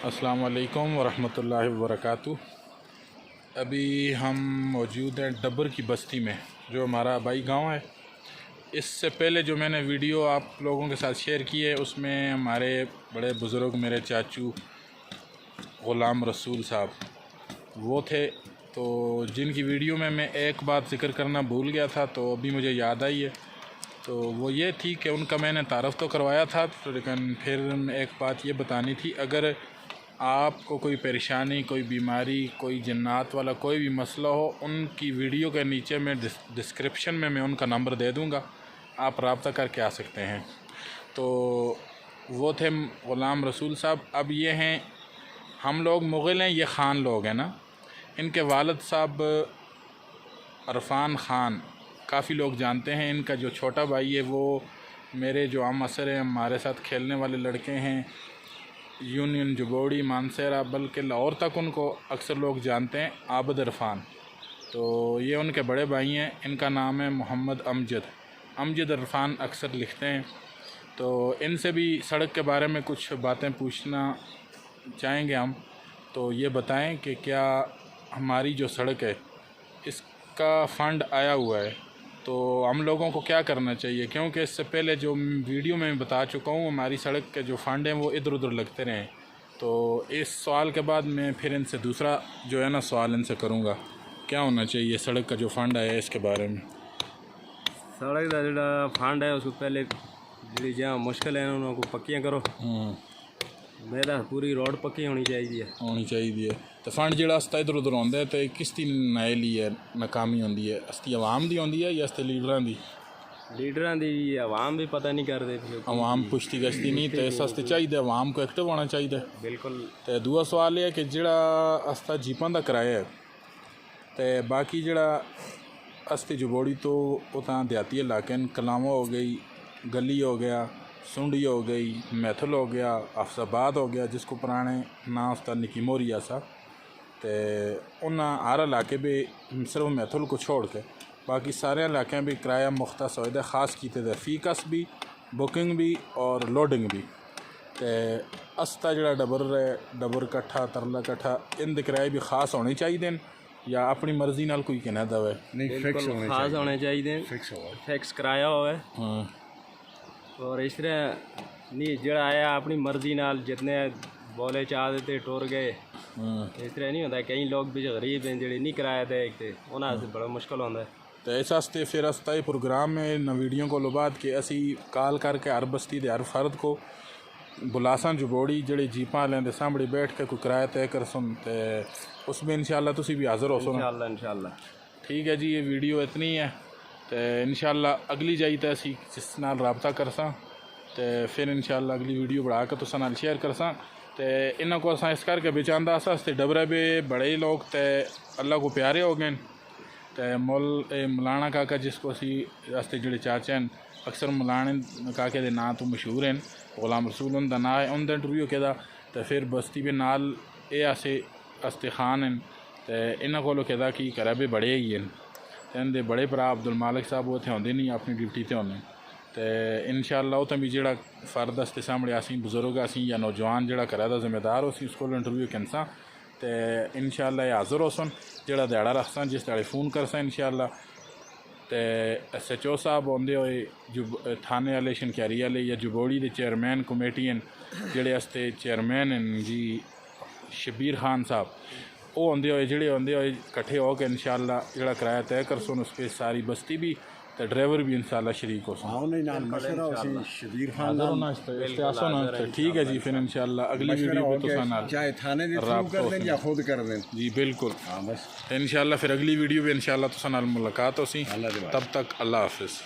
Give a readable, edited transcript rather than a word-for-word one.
अस्सलाम वालेकुम वरहमतुल्लाहि वबरकातुहू। अभी हम मौजूद हैं डब्बर की बस्ती में, जो हमारा आबाई गांव है। इससे पहले जो मैंने वीडियो आप लोगों के साथ शेयर की है, उसमें हमारे बड़े बुज़ुर्ग मेरे चाचू ग़ुलाम रसूल साहब वो थे। तो जिनकी वीडियो में मैं एक बात ज़िक्र करना भूल गया था, तो अभी मुझे याद आई है। तो वो ये थी कि उनका मैंने तारफ़ तो करवाया था, तो लेकिन फिर एक बात ये बतानी थी, अगर आपको कोई परेशानी, कोई बीमारी, कोई जन्नात वाला कोई भी मसला हो, उनकी वीडियो के नीचे मैं डिस्क्रिप्शन में मैं उनका नंबर दे दूँगा, आप रब्ता करके आ सकते हैं। तो वो थे ग़ुलाम रसूल साहब। अब ये हैं, हम लोग मुग़ल हैं, ये ख़ान लोग हैं ना। इनके वालिद साहब अरफान ख़ान काफ़ी लोग जानते हैं। इनका जो छोटा भाई है वो मेरे जो आम असर हैं, हमारे साथ खेलने वाले लड़के हैं, यूनियन जुबोड़ी मानसेरा, बल्कि लाहौर तक उनको अक्सर लोग जानते हैं, आबद इरफान। तो ये उनके बड़े भाई हैं, इनका नाम है मोहम्मद अमजद इरफान अक्सर लिखते हैं। तो इनसे भी सड़क के बारे में कुछ बातें पूछना चाहेंगे हम। तो ये बताएं कि क्या हमारी जो सड़क है इसका फ़ंड आया हुआ है, तो हम लोगों को क्या करना चाहिए, क्योंकि इससे पहले जो वीडियो में बता चुका हूँ, हमारी सड़क के जो फ़ंड हैं वो इधर उधर लगते रहे। तो इस सवाल के बाद मैं फिर इनसे दूसरा जो है ना सवाल इनसे करूँगा, क्या होना चाहिए सड़क का जो फ़ंड आया है इसके बारे में। सड़क का जो फंड है उसको पहले जी जहाँ मुश्किल है उनको पक्कियाँ करो। मेरा पूरी रोड पक्की होनी चाहिए। तो फंड जो इधर उधर आता है, तो किस दी नायली है नाकामी होती है, अस्ती आवाम दी होती है या अस्ते लीडरां दी आवाम भी पता नहीं करते, आवाम पुछती गश्ती नहीं। तो इस वास्ते चाहिए आवाम को एक्टिव होना चाहिए। बिल्कुल। तो दूआ सवाल यह है कि जिहड़ा अस्ता जीपां दा किराया है, तो बाकी जिहड़ा अस्ते जुबोड़ी तो उतां देहाती इलाके कलामा हो गई, गली हो गया, सुंडी हो गई, मैथल हो गया, अफसाबाद हो गया, जिसको पुराने नाम उसका निकी मोरिया सा। तो उन्हें हर इलाके भी सिर्फ मैथल को छोड़ के बाकी सारे इलाके भी किराया मुख्तस होता ख़ास किए थे, फ़ीकस भी, बुकिंग भी और लोडिंग भी। तो अस्ता जो डबर कट्ठा तरला कट्ठा इन किराए भी खास होने चाहिए या अपनी मर्जी नाल कोई कहना दवे नहीं, खास होने चाहिए, फिक्स किराया होवे। हाँ। और इस तरह नहीं जड़ा आया अपनी मर्जी नाल जितने बोले चाह देते टुर गए। इस तरह नहीं होता। कई लोग भी गरीब हैं जो नहीं किराया देखते, उन्हें बड़ा मुश्किल होता है। तो इस वास्ते फिर अस्ता प्रोग्राम में न वीडियो को बाद के असी कॉल करके हर बस्ती के हर फर्द को बुलासा जुबोड़ी जड़े जीपां वाले के सामने बैठ के कोई किराया तय कर सुन। तो उसमें इंशाल्लाह तुसी भी हाज़िर हो सो। इंशाल्लाह। ठीक है जी, ये वीडियो इतनी है। तो इंशाल्लाह अगली जाई तो असी जिस नाल रब्ता कर सा, तो फिर इंशाल्लाह अगली वीडियो बढ़ा के तुसां नाल शेयर कर सा। तो इन्हों को अस इस करके बेचांदा अस डबरे भी बड़े लोग तो अल्लाह को प्यारे हो गए। तो मौलाना काका जिसको असी रस्ते जोड़े चाचे हैं, अक्सर मौलाना काके दे नाम तो मशहूर हैं, ग़ुलाम रसूल उनका ना है, उनका इंटरव्यू किया। तो फिर बस्ती भी नाल ये अस्ते खान हैं। तो इन्हों को कहता कि घर भी बड़े ही हैं। तो इनके बड़े भरा अब्दुल मालिक साहब वो इतने होंगे नहीं, अपनी ड्यूटी पर होंगे। तो इंशाल्लाह वो भी जो फर्द अस्ते सामने असी बुजुर्ग असी या नौजवान जो घर का जिम्मेदार हो उसको इंटरव्यू करसा। तो इंशाल्लाह ये हाज़िर हो सन जो दिहाड़ा रखसा, जिस दिहाड़े फ़ोन करसा इंशाल्लाह। तो SHO साहब आंदे हुए थाने वाले शनक्यारी वाले या जुबोड़ी के चेयरमैन कमेटी हैं जोड़े अस्ते चेयरमैन हैं जी शबीर खान साहब, वो आंदे हुए इकट्ठे होकर इंशाल्लाह जो किराया तय कर सुन उसके सारी बस्ती भी तो ड्राइवर भी इंशाल्लाह शरीक हो। ठीक है जी, फिर इंशाल्लाह अगली वीडियो में तो चाहे थाने दे थ्रू कर दें या खुद कर दें। जी बिल्कुल। तो इंशाल्लाह फिर अगली वीडियो में इंशाल्लाह तो मुलाकात हो सी। तब तक अल्लाह हाफिज़।